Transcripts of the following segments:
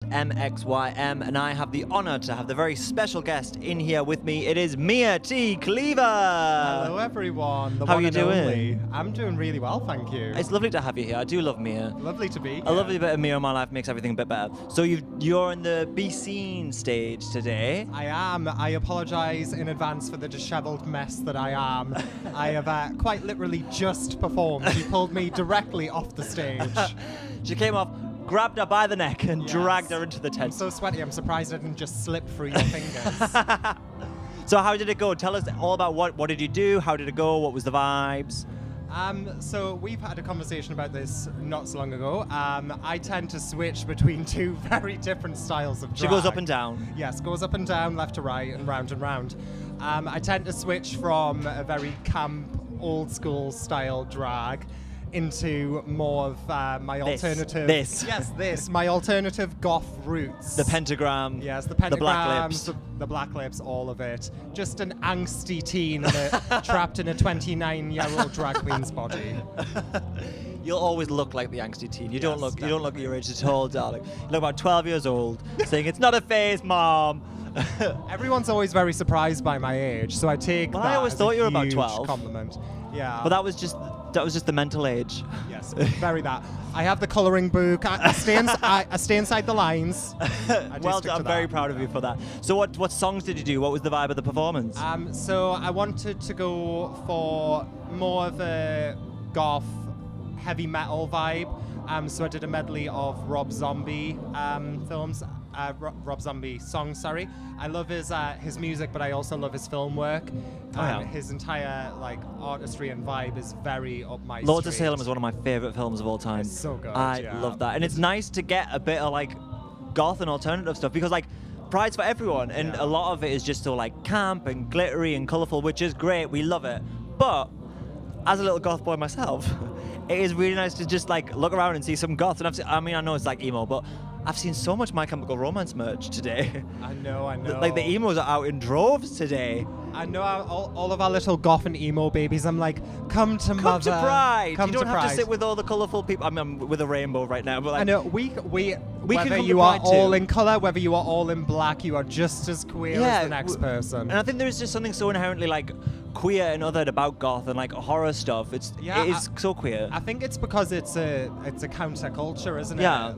MXYM, and I have the honor to have the very special guest in here with me. It is Miat Cleaver. Hello, everyone. How are you doing? Only. I'm doing really well, thank you. It's lovely to have you here. I do love Mia. Lovely to be here. A lovely bit of Mia in my life makes everything a bit better. So you're in the Be Seen stage today. I am. I apologise in advance for the dishevelled mess that I am. I have quite literally just performed. She pulled me directly off the stage. She came off, grabbed her by the neck and dragged her into the tent. I'm so sweaty. I'm surprised I didn't just slip through your fingers. So how did it go? Tell us all about what did you do? How did it go? What was the vibes? So we've had a conversation about this not so long ago. I tend to switch between two very different styles of drag. She goes up and down. Yes, goes up and down, left to right, and round and round. I tend to switch from a very camp, old school style drag into more of my alternative. My alternative goth roots. The pentagram. Yes, the pentagrams, the black lips. The black lips, all of it. Just an angsty teen trapped in a 29-year-old drag queen's body. You'll always look like the angsty teen. You don't look at your age at all, darling. You look about 12 years old, saying it's not a phase, Mom. Everyone's always very surprised by my age, so I take that I always as thought a you were about huge 12. compliment. Yeah. But that was just the mental age. Yes, very that. I have the colouring book. I stay inside the lines. Well done. I'm very proud of you for that. So what songs did you do? What was the vibe of the performance? So I wanted to go for more of a goth, heavy metal vibe. So I did a medley of Rob Zombie films. Rob Zombie songs, sorry. I love his music, but I also love his film work. His entire artistry and vibe is very up my Lords of street. Salem is one of my favourite films of all time. It's so good. I yeah. love that. And it's nice to get a bit of goth and alternative stuff because Pride's for everyone and a lot of it is just so camp and glittery and colourful, which is great. We love it. But as a little goth boy myself, it is really nice to just look around and see some goth. And I know it's emo, but I've seen so much My Chemical Romance merch today. I know. The emos are out in droves today. I know all of our little goth and emo babies. I'm like, come to Come to Pride. Come you don't to have Pride. to sit with all the colourful people. I'm with a rainbow right now, but I know we whether can you are come to Pride all too. in colour, whether you are all in black, you are just as queer as the next person. And I think there's just something so inherently queer and other about goth and horror stuff. It is so queer. I think it's because it's a counterculture, isn't it? Yeah.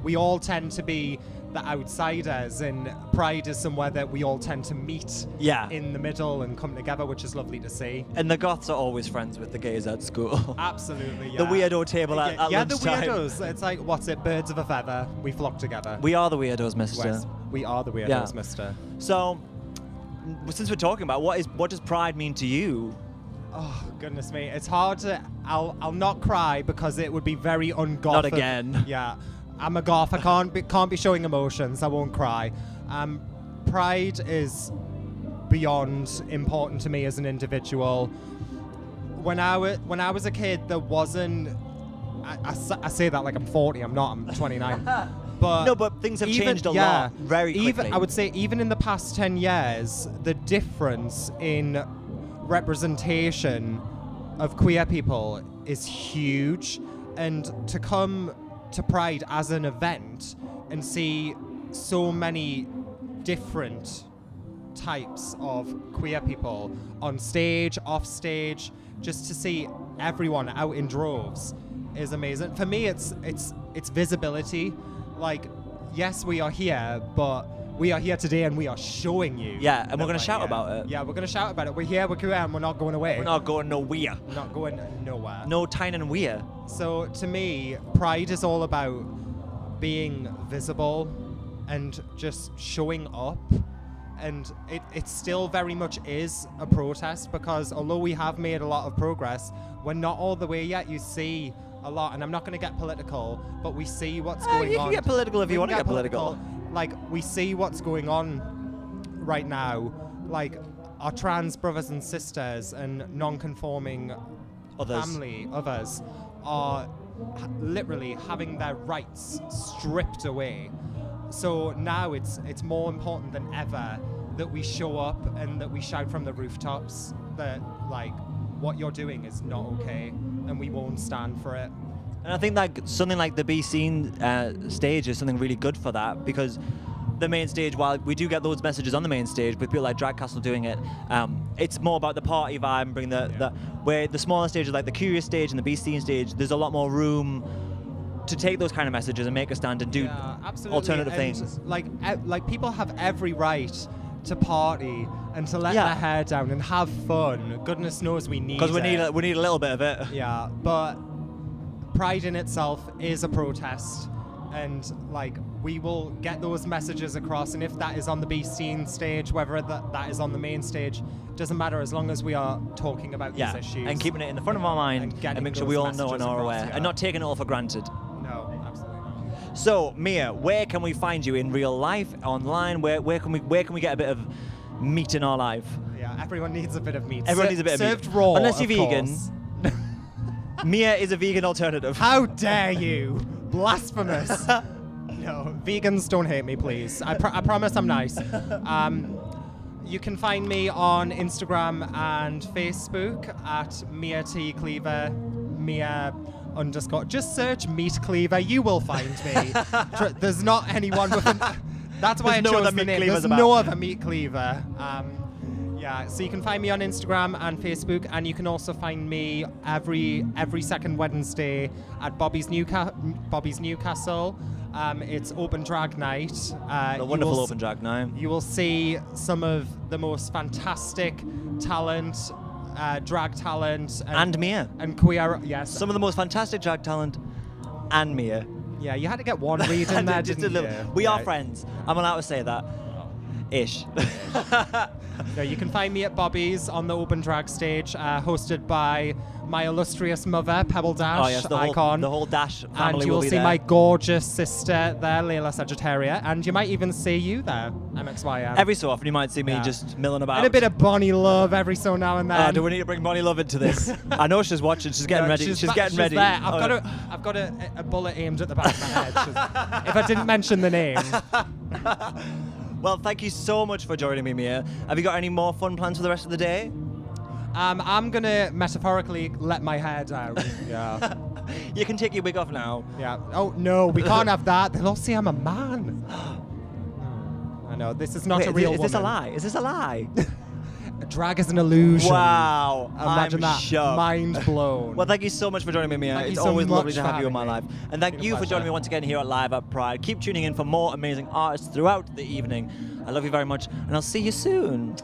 We all tend to be the outsiders, and Pride is somewhere that we all tend to meet in the middle and come together, which is lovely to see. And the goths are always friends with the gays at school. Absolutely, yeah. The weirdo table at lunchtime. the weirdos. It's what's it? Birds of a feather. We flock together. We are the weirdos, mister. Yes, we are the weirdos, mister. So, since we're talking about what does Pride mean to you? Oh goodness me, it's hard to. I'll not cry because it would be very ungoth. Not again. Yeah, I'm a goth. I can't be showing emotions. I won't cry. Pride is beyond important to me as an individual. When I was a kid, there wasn't. I say that like I'm 40. I'm not. I'm 29. But things have changed a lot very quickly. I would say even in the past 10 years, the difference in representation of queer people is huge, and to come to Pride as an event and see so many different types of queer people on stage, off stage, just to see everyone out in droves is amazing. For me, it's visibility. Yes, we are here, but we are here today and we are showing you. Yeah, and we're going to shout about it. Yeah, we're going to shout about it. We're here, we're queer, and we're not going away. We're not going nowhere. We're not going nowhere. No tying and weir. So to me, Pride is all about being visible and just showing up. And it still very much is a protest because although we have made a lot of progress, we're not all the way yet. You see a lot, and I'm not going to get political, but we see what's going on. You can get political if you want to get political. We see what's going on right now. Our trans brothers and sisters and non-conforming family others are literally having their rights stripped away. So now it's more important than ever that we show up and that we shout from the rooftops that what you're doing is not okay and we won't stand for it. And I think like something like the B scene stage is something really good for that, because the main stage, while we do get those messages on the main stage with people like Drag Castle doing it, it's more about the party vibe and bring where the smaller stages like the Curious stage and the B scene stage, there's a lot more room to take those kind of messages and make a stand and do alternative things. Like people have every right to party and to let their hair down and have fun. Goodness knows we need it. Because we need a little bit of it. Yeah, but Pride in itself is a protest, and like we will get those messages across, and if that is on the B scene stage, whether that is on the main stage, doesn't matter, as long as we are talking about these issues. And keeping it in the front of our mind and making sure we all know and are aware and not taking it all for granted. No, absolutely not. So, Mia, where can we find you in real life, online? Where can we get a bit of meat in our life? Yeah, everyone needs a bit of meat. Everyone needs a bit of meat. Served raw, unless you're vegan. course. Mia is a vegan alternative. How dare you? Blasphemous. No, vegans, don't hate me, please. I promise I'm nice. You can find me on Instagram and Facebook at Mia T Cleaver, Mia _ just search Meat Cleaver, you will find me. There's not anyone with an... That's why I chose the name. There's no other Meat Cleaver. Yeah, so you can find me on Instagram and Facebook, and you can also find me every second Wednesday at Bobby's Newcastle. It's open drag night. A wonderful open drag night. You will see some of the most fantastic talent, drag talent, and Mia. And queer, yes. Some of the most fantastic drag talent, and Mia. Yeah, you had to get one read in there, just didn't a little. you? We are friends. I'm allowed to say that. Ish. No, you can find me at Bobby's on the open drag stage, hosted by my illustrious mother, Pebble Dash, oh, yes, icon. The whole Dash family and you will see there. my gorgeous sister there, Layla Sagittaria, and you might even see you there, MXYM. Every so often you might see me just milling about. And a bit of Bonnie Love every so now and then. Do we need to bring Bonnie Love into this? I know she's watching. She's getting ready. She's getting ready. There. I've got a bullet aimed at the back of my head. If I didn't mention the name. Well, thank you so much for joining me, Mia. Have you got any more fun plans for the rest of the day? I'm gonna metaphorically let my hair down. Yeah. You can take your wig off now. Yeah. Oh no, we can't have that. They'll all see I'm a man. I know, this is not a real woman. Is this a lie? Is this a lie? Drag is an illusion. Wow. Imagine that. Shocked. Mind blown. Well, thank you so much for joining me, Mia. It's always lovely to have you in my life. And thank you for joining me once again here at Live at Pride. Keep tuning in for more amazing artists throughout the evening. I love you very much, and I'll see you soon.